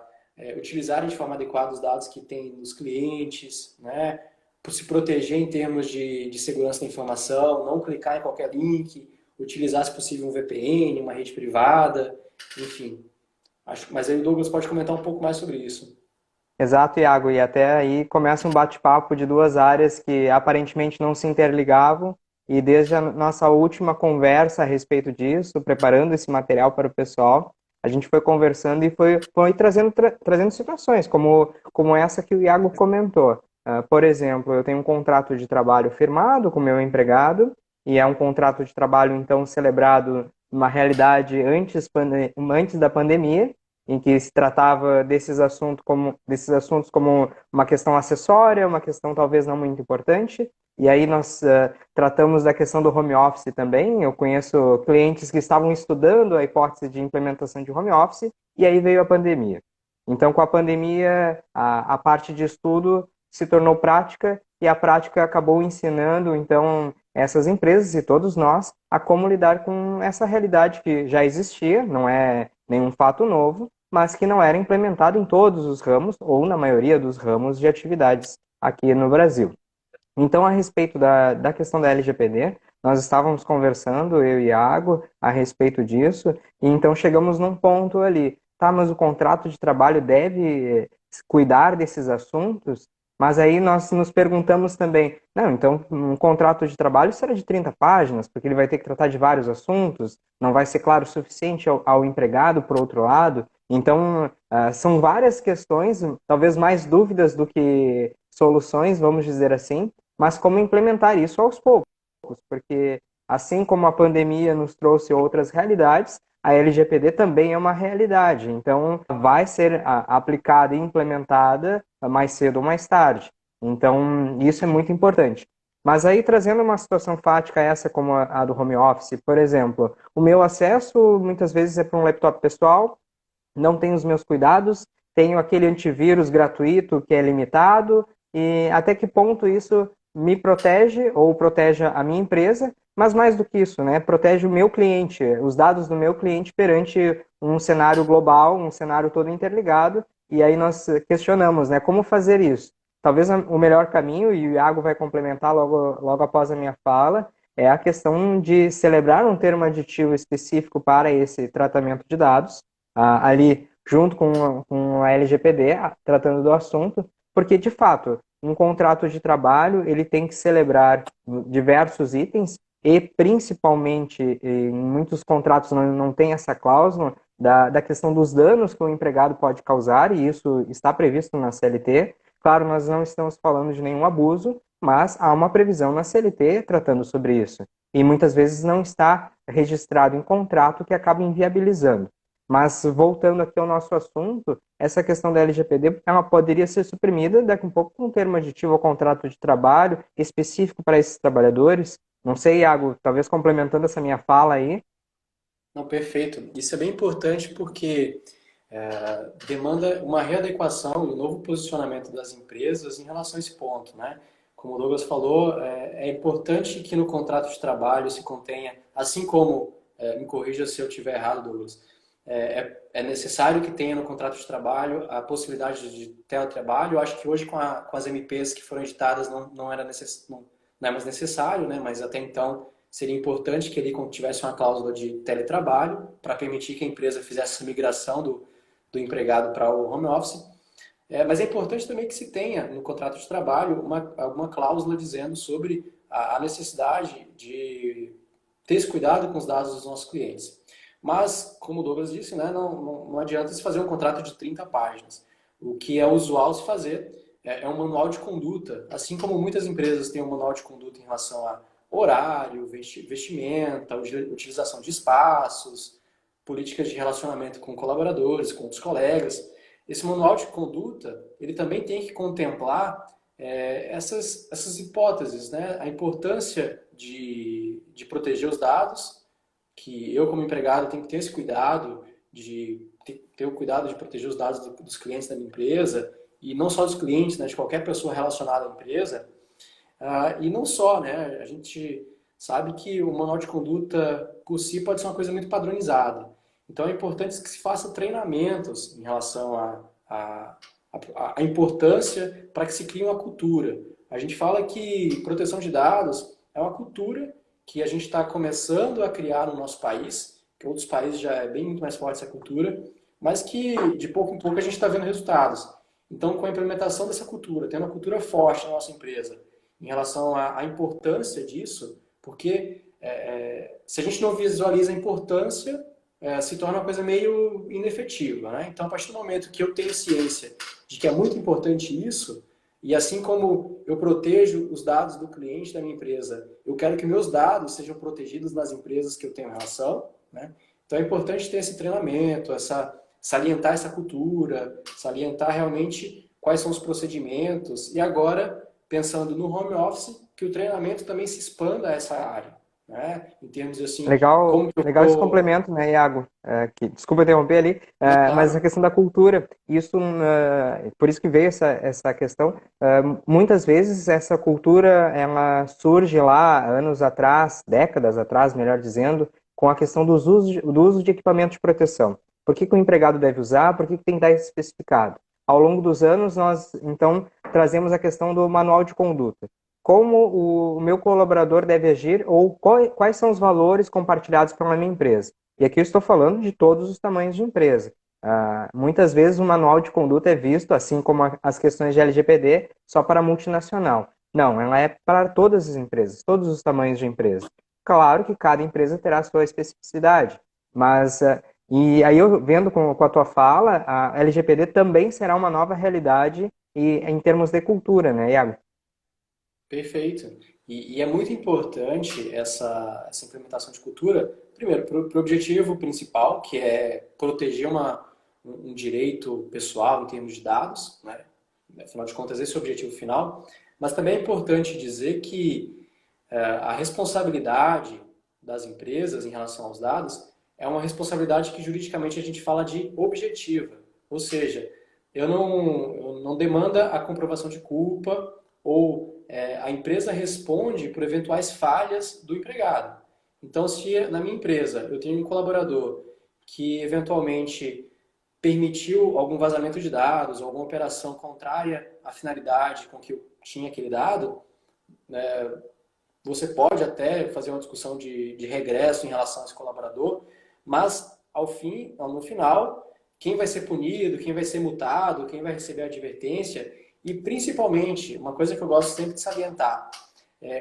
utilizarem de forma adequada os dados que têm nos clientes, né? Por se proteger em termos de segurança da informação, não clicar em qualquer link, utilizar, se possível, um VPN, uma rede privada, enfim. Mas aí o Douglas pode comentar um pouco mais sobre isso. Exato, Iago, e até aí começa um bate-papo de duas áreas que aparentemente não se interligavam, e desde a nossa última conversa a respeito disso, preparando esse material para o pessoal, a gente foi conversando e foi trazendo situações, como essa que o Iago comentou. Por exemplo, eu tenho um contrato de trabalho firmado com meu empregado, e é um contrato de trabalho, então, celebrado numa realidade antes da pandemia, em que se tratava desses assuntos como uma questão acessória, uma questão talvez não muito importante. E aí nós tratamos da questão do home office também. Eu conheço clientes que estavam estudando a hipótese de implementação de home office, e aí veio a pandemia. Então, com a pandemia, a parte de estudo se tornou prática, e a prática acabou ensinando, então, essas empresas e todos nós a como lidar com essa realidade que já existia, não é nenhum fato novo, mas que não era implementado em todos os ramos, ou na maioria dos ramos de atividades aqui no Brasil. Então, a respeito da questão da LGPD, nós estávamos conversando, eu e Iago, a respeito disso, e então chegamos num ponto ali, tá, mas o contrato de trabalho deve cuidar desses assuntos? Mas aí nós nos perguntamos também, não, então um contrato de trabalho será de 30 páginas, porque ele vai ter que tratar de vários assuntos, não vai ser claro o suficiente ao empregado, por outro lado. Então, são várias questões, talvez mais dúvidas do que soluções, vamos dizer assim, mas como implementar isso aos poucos, porque assim como a pandemia nos trouxe outras realidades, a LGPD também é uma realidade, então vai ser aplicada e implementada mais cedo ou mais tarde. Então, isso é muito importante. Mas aí, trazendo uma situação fática essa como a do home office, por exemplo, o meu acesso muitas vezes é para um laptop pessoal, não tenho os meus cuidados, tenho aquele antivírus gratuito que é limitado, e até que ponto isso me protege ou protege a minha empresa, mas mais do que isso, né, protege o meu cliente, os dados do meu cliente perante um cenário global, um cenário todo interligado, e aí nós questionamos, né, como fazer isso? Talvez o melhor caminho, e o Iago vai complementar logo após a minha fala, é a questão de celebrar um termo aditivo específico para esse tratamento de dados, ali junto com a LGPD, tratando do assunto, porque, de fato, um contrato de trabalho ele tem que celebrar diversos itens e, principalmente, em muitos contratos não tem essa cláusula da questão dos danos que o empregado pode causar, e isso está previsto na CLT. Claro, nós não estamos falando de nenhum abuso, mas há uma previsão na CLT tratando sobre isso. E muitas vezes não está registrado em contrato que acaba inviabilizando. Mas voltando aqui ao nosso assunto, essa questão da LGPD ela poderia ser suprimida daqui a um pouco com um termo aditivo ao contrato de trabalho específico para esses trabalhadores. Não sei, Iago, talvez complementando essa minha fala aí. Não, perfeito. Isso é bem importante porque demanda uma readequação e um novo posicionamento das empresas em relação a esse ponto, né? Como o Douglas falou, é importante que no contrato de trabalho se contenha, assim como, me corrija se eu estiver errado, Douglas, é necessário que tenha no contrato de trabalho a possibilidade de teletrabalho. Eu acho que hoje com as MPs que foram editadas não é mais necessário, né? Mas até então seria importante que ele tivesse uma cláusula de teletrabalho para permitir que a empresa fizesse essa migração do empregado para o home office. Mas é importante também que se tenha no contrato de trabalho alguma cláusula dizendo sobre a necessidade de ter esse cuidado com os dados dos nossos clientes. Mas, como o Douglas disse, né, não adianta se fazer um contrato de 30 páginas. O que é usual se fazer é um manual de conduta, assim como muitas empresas têm um manual de conduta em relação a horário, vestimenta, utilização de espaços, políticas de relacionamento com colaboradores, com os colegas. Esse manual de conduta, ele também tem que contemplar essas hipóteses, né? A importância de proteger os dados, que eu como empregado tenho que ter esse cuidado de ter o cuidado de proteger os dados dos clientes da minha empresa, e não só dos clientes, né, de qualquer pessoa relacionada à empresa. E não só, né? A gente sabe que o manual de conduta por si pode ser uma coisa muito padronizada. Então é importante que se faça treinamentos em relação à importância para que se crie uma cultura. A gente fala que proteção de dados é uma cultura que a gente está começando a criar no nosso país, que outros países já é bem muito mais forte essa cultura, mas que de pouco em pouco a gente está vendo resultados. Então, com a implementação dessa cultura, tendo uma cultura forte na nossa empresa, em relação à importância disso, porque se a gente não visualiza a importância, se torna uma coisa meio inefetiva, né? Então, a partir do momento que eu tenho ciência de que é muito importante isso, e assim como eu protejo os dados do cliente da minha empresa, eu quero que meus dados sejam protegidos nas empresas que eu tenho relação, né? Então, é importante ter esse treinamento, salientar essa cultura, salientar realmente quais são os procedimentos, e agora pensando no home office, que o treinamento também se expanda a essa área, né? Em termos assim, Legal, como que eu legal esse vou... complemento, né, Iago? Desculpa interromper ali, Não, mas a claro. questão da cultura, isso, por isso que veio essa questão. Muitas vezes essa cultura ela surge lá anos atrás, décadas atrás, melhor dizendo, com a questão do uso de equipamento de proteção. Por que o empregado deve usar? Por que tem que estar especificado? Ao longo dos anos, nós então trazemos a questão do manual de conduta, como o meu colaborador deve agir ou quais são os valores compartilhados pela minha empresa. E aqui eu estou falando de todos os tamanhos de empresa. Muitas vezes o manual de conduta é visto, assim como as questões de LGPD, só para multinacional. Não, ela é para todas as empresas, todos os tamanhos de empresa. Claro que cada empresa terá a sua especificidade, mas e aí eu vendo com a tua fala, a LGPD também será uma nova realidade e em termos de cultura, né, Iago? Perfeito. E é muito importante essa implementação de cultura, primeiro, para o objetivo principal, que é proteger um direito pessoal em termos de dados, né? Afinal de contas, esse é o objetivo final. Mas também é importante dizer que a responsabilidade das empresas em relação aos dados é uma responsabilidade que juridicamente a gente fala de objetiva. Ou seja, eu não demanda a comprovação de culpa ou a empresa responde por eventuais falhas do empregado. Então, se na minha empresa eu tenho um colaborador que eventualmente permitiu algum vazamento de dados ou alguma operação contrária à finalidade com que eu tinha aquele dado, né, você pode até fazer uma discussão de regresso em relação a esse colaborador, mas no final, quem vai ser punido, quem vai ser multado, quem vai receber a advertência e principalmente, uma coisa que eu gosto sempre de salientar,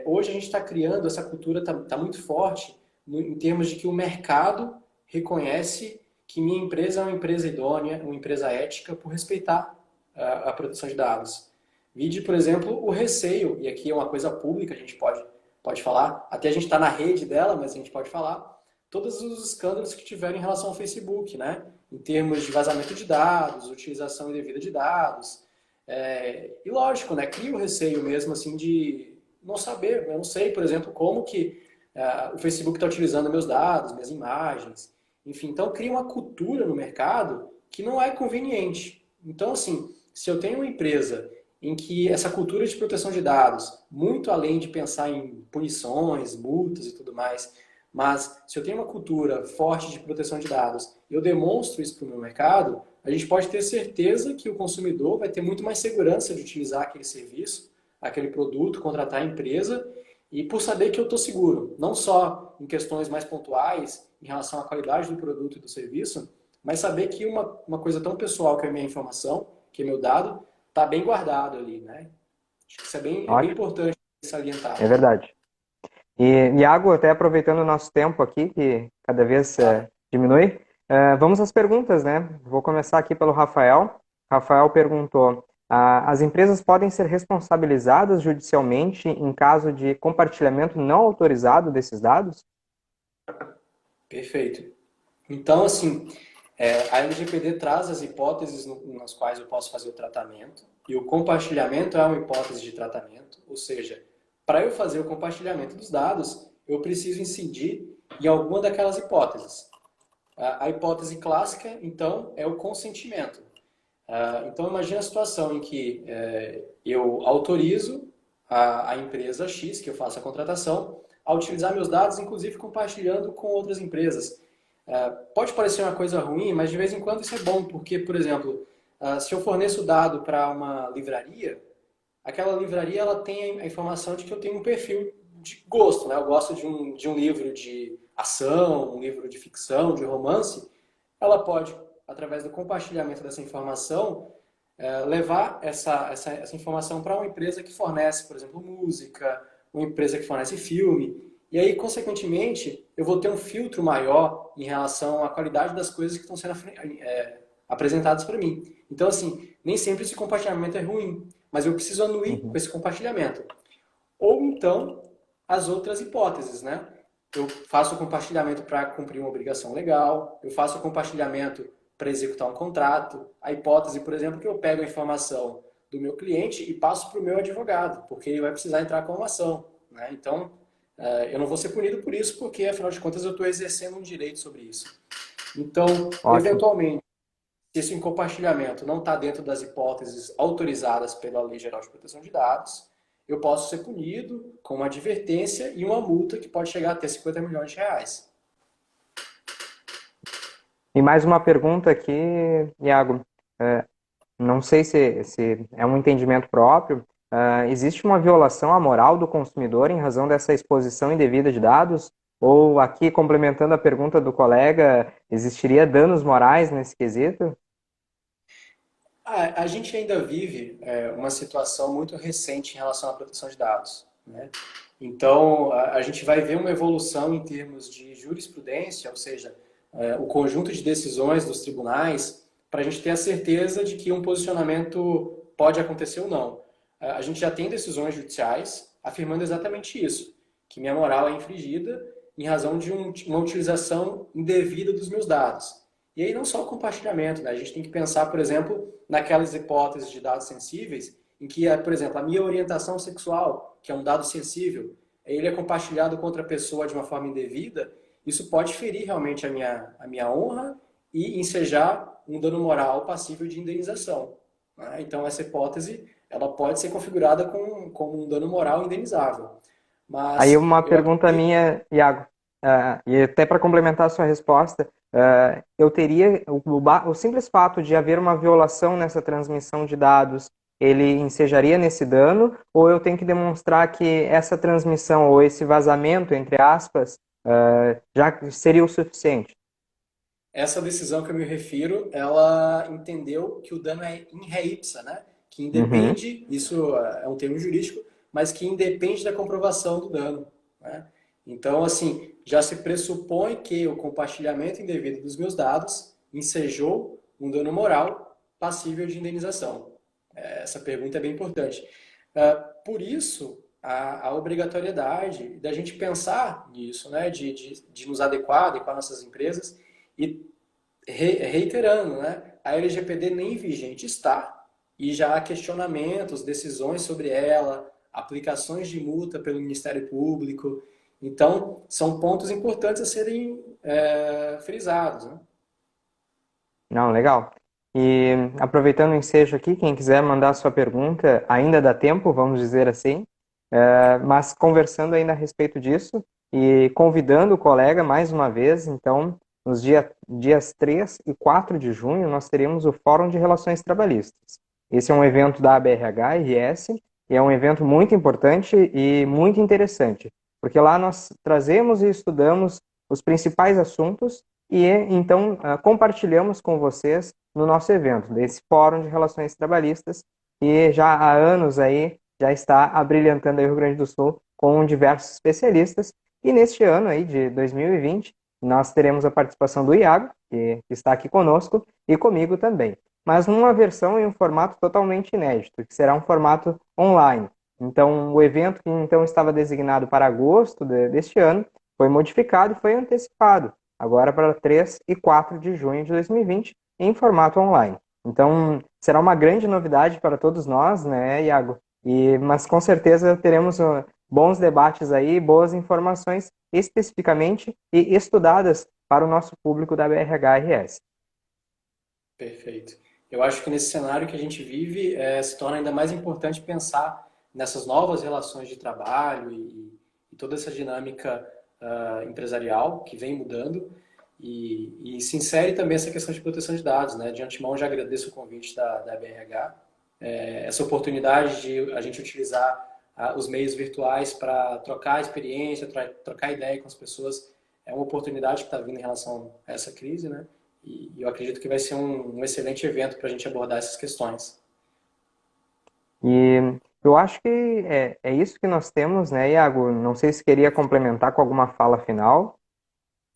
hoje a gente está criando, essa cultura está muito forte em termos de que o mercado reconhece que minha empresa é uma empresa idônea, uma empresa ética por respeitar a proteção de dados. Vide, por exemplo, o receio, e aqui é uma coisa pública, a gente pode falar, até a gente está na rede dela, mas a gente pode falar, todos os escândalos que tiveram em relação ao Facebook, né? Em termos de vazamento de dados, utilização indevida de dados. E lógico, né? Cria o receio mesmo, assim, de não saber. Eu não sei, por exemplo, como que o Facebook está utilizando meus dados, minhas imagens. Enfim, então cria uma cultura no mercado que não é conveniente. Então, assim, se eu tenho uma empresa em que essa cultura de proteção de dados, muito além de pensar em punições, multas e tudo mais, mas se eu tenho uma cultura forte de proteção de dados e eu demonstro isso para o meu mercado, a gente pode ter certeza que o consumidor vai ter muito mais segurança de utilizar aquele serviço, aquele produto, contratar a empresa e por saber que eu estou seguro, não só em questões mais pontuais em relação à qualidade do produto e do serviço, mas saber que uma coisa tão pessoal que é a minha informação, que é meu dado, está bem guardado ali, né? Acho que isso é bem Ótimo, importante é salientar. verdade. E, Iago, até aproveitando o nosso tempo aqui, que cada vez Claro. diminui, vamos às perguntas, né? Vou começar aqui pelo Rafael. Rafael perguntou: as empresas podem ser responsabilizadas judicialmente em caso de compartilhamento não autorizado desses dados? Perfeito. Então, assim, a LGPD traz as hipóteses nas quais eu posso fazer o tratamento, e o compartilhamento é uma hipótese de tratamento, ou seja, para eu fazer o compartilhamento dos dados, eu preciso incidir em alguma daquelas hipóteses. A hipótese clássica, então, é o consentimento. Então, imagine a situação em que eu autorizo a empresa X, que eu faço a contratação, a utilizar meus dados, inclusive compartilhando com outras empresas. Pode parecer uma coisa ruim, mas de vez em quando isso é bom, porque, por exemplo, se eu forneço dado para uma livraria, aquela livraria ela tem a informação de que eu tenho um perfil de gosto, né? Eu gosto de um livro de ação, um livro de ficção, de romance. Ela pode, através do compartilhamento dessa informação, levar essa informação para uma empresa que fornece, por exemplo, música, uma empresa que fornece filme. E aí, consequentemente, eu vou ter um filtro maior em relação à qualidade das coisas que estão sendo apresentadas para mim. Então, assim, nem sempre esse compartilhamento é ruim, mas eu preciso anuir com Uhum. esse compartilhamento. Ou então, as outras hipóteses, né? Eu faço o compartilhamento para cumprir uma obrigação legal, eu faço o compartilhamento para executar um contrato. A hipótese, por exemplo, que eu pego a informação do meu cliente e passo para o meu advogado, porque ele vai precisar entrar com uma ação. Né? Então, eu não vou ser punido por isso, porque, afinal de contas, eu estou exercendo um direito sobre isso. Então, Ótimo. eventualmente, se esse compartilhamento não está dentro das hipóteses autorizadas pela Lei Geral de Proteção de Dados, eu posso ser punido com uma advertência e uma multa que pode chegar até 50 milhões de reais. E mais uma pergunta aqui, Iago. Não sei se é um entendimento próprio. Existe uma violação à moral do consumidor em razão dessa exposição indevida de dados? Ou aqui, complementando a pergunta do colega, existiria danos morais nesse quesito? A gente ainda vive uma situação muito recente em relação à proteção de dados, né? Então, a gente vai ver uma evolução em termos de jurisprudência, ou seja, o conjunto de decisões dos tribunais, para a gente ter a certeza de que um posicionamento pode acontecer ou não. A gente já tem decisões judiciais afirmando exatamente isso, que minha moral é infringida em razão de uma utilização indevida dos meus dados. E aí não só o compartilhamento, né? A gente tem que pensar, por exemplo, naquelas hipóteses de dados sensíveis, em que, por exemplo, a minha orientação sexual, que é um dado sensível, ele é compartilhado com outra pessoa de uma forma indevida, isso pode ferir realmente a minha honra e ensejar um dano moral passível de indenização, né? Então, essa hipótese ela pode ser configurada como um dano moral indenizável. Aí Mas uma eu pergunta acredito. minha, Iago, e até para complementar a sua resposta, eu teria o simples fato de haver uma violação nessa transmissão de dados, ele ensejaria nesse dano, ou eu tenho que demonstrar que essa transmissão ou esse vazamento, entre aspas, já seria o suficiente? Essa decisão que eu me refiro, ela entendeu que o dano é in re ipsa, né? Que Uhum. independe, isso é um termo jurídico, mas que independe da comprovação do dano, né? Então, assim, já se pressupõe que o compartilhamento indevido dos meus dados ensejou um dano moral passível de indenização. Essa pergunta é bem importante. Por isso, a obrigatoriedade da gente pensar nisso, né? De nos adequar nossas empresas e reiterando, né? A LGPD nem vigente está e já há questionamentos, decisões sobre ela, aplicações de multa pelo Ministério Público. Então, são pontos importantes a serem frisados, né? Não, legal. E aproveitando o ensejo aqui, quem quiser mandar sua pergunta, ainda dá tempo, vamos dizer assim. Mas conversando ainda a respeito disso e convidando o colega mais uma vez, então, nos dias 3 e 4 de junho, nós teremos o Fórum de Relações Trabalhistas. Esse é um evento da ABRH-RS e é um evento muito importante e muito interessante, porque lá nós trazemos e estudamos os principais assuntos e então compartilhamos com vocês no nosso evento, desse Fórum de Relações Trabalhistas, que já há anos aí já está abrilhantando aí o Rio Grande do Sul com diversos especialistas. E neste ano aí de 2020, nós teremos a participação do Iago, que está aqui conosco, e comigo também. Mas numa versão em um formato totalmente inédito, que será um formato online. Então, o evento que então estava designado para agosto deste ano foi modificado e foi antecipado agora para 3 e 4 de junho de 2020 em formato online. Então, será uma grande novidade para todos nós, né, Iago? Mas com certeza teremos bons debates aí, boas informações especificamente e estudadas para o nosso público da BRHRS. Perfeito. Eu acho que nesse cenário que a gente vive, se torna ainda mais importante pensar nessas novas relações de trabalho e toda essa dinâmica empresarial que vem mudando e se insere também essa questão de proteção de dados, né? De antemão, já agradeço o convite da BRH, essa oportunidade de a gente utilizar os meios virtuais para trocar experiência, trocar ideia com as pessoas, é uma oportunidade que está vindo em relação a essa crise, né? E eu acredito que vai ser um excelente evento para a gente abordar essas questões. E eu acho que é isso que nós temos, né, Iago? Não sei se queria complementar com alguma fala final.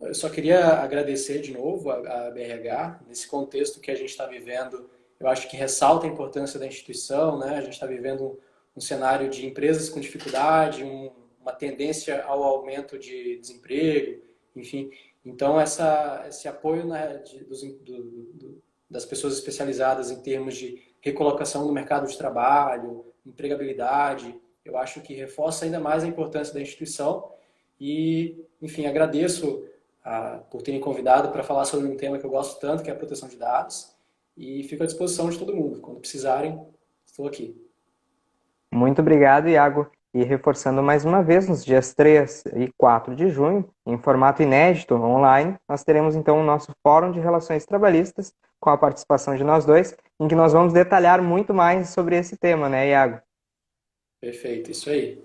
Eu só queria agradecer de novo a BRH, nesse contexto que a gente está vivendo. Eu acho que ressalta a importância da instituição, né? A gente está vivendo um cenário de empresas com dificuldade, uma tendência ao aumento de desemprego, enfim. Então, esse apoio, né, das pessoas especializadas em termos de recolocação no mercado de trabalho, empregabilidade, eu acho que reforça ainda mais a importância da instituição e, enfim, agradeço por terem convidado para falar sobre um tema que eu gosto tanto, que é a proteção de dados, e fico à disposição de todo mundo. Quando precisarem, estou aqui. Muito obrigado, Iago. E reforçando mais uma vez, nos dias 3 e 4 de junho, em formato inédito, online, nós teremos então o nosso Fórum de Relações Trabalhistas, com a participação de nós dois, em que nós vamos detalhar muito mais sobre esse tema, né, Iago? Perfeito, isso aí.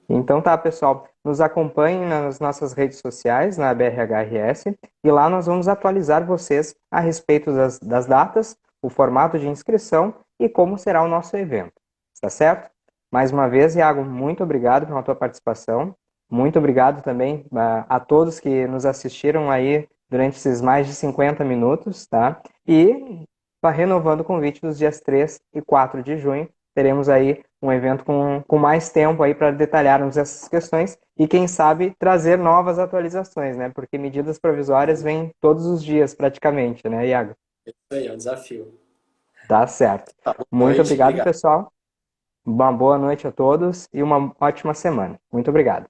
Então tá, pessoal, nos acompanhem nas nossas redes sociais, na BRHRS, e lá nós vamos atualizar vocês a respeito das datas, o formato de inscrição e como será o nosso evento. Está certo? Mais uma vez, Iago, muito obrigado pela tua participação. Muito obrigado também a todos que nos assistiram aí durante esses mais de 50 minutos, tá? E renovando o convite dos dias 3 e 4 de junho, teremos aí um evento com mais tempo aí para detalharmos essas questões e, quem sabe, trazer novas atualizações, né? Porque medidas provisórias vêm todos os dias, praticamente, né, Iago? Isso aí, é um desafio. Tá certo. Tá, boa Muito noite, obrigado, obrigado. pessoal. Uma boa noite a todos e uma ótima semana. Muito obrigado.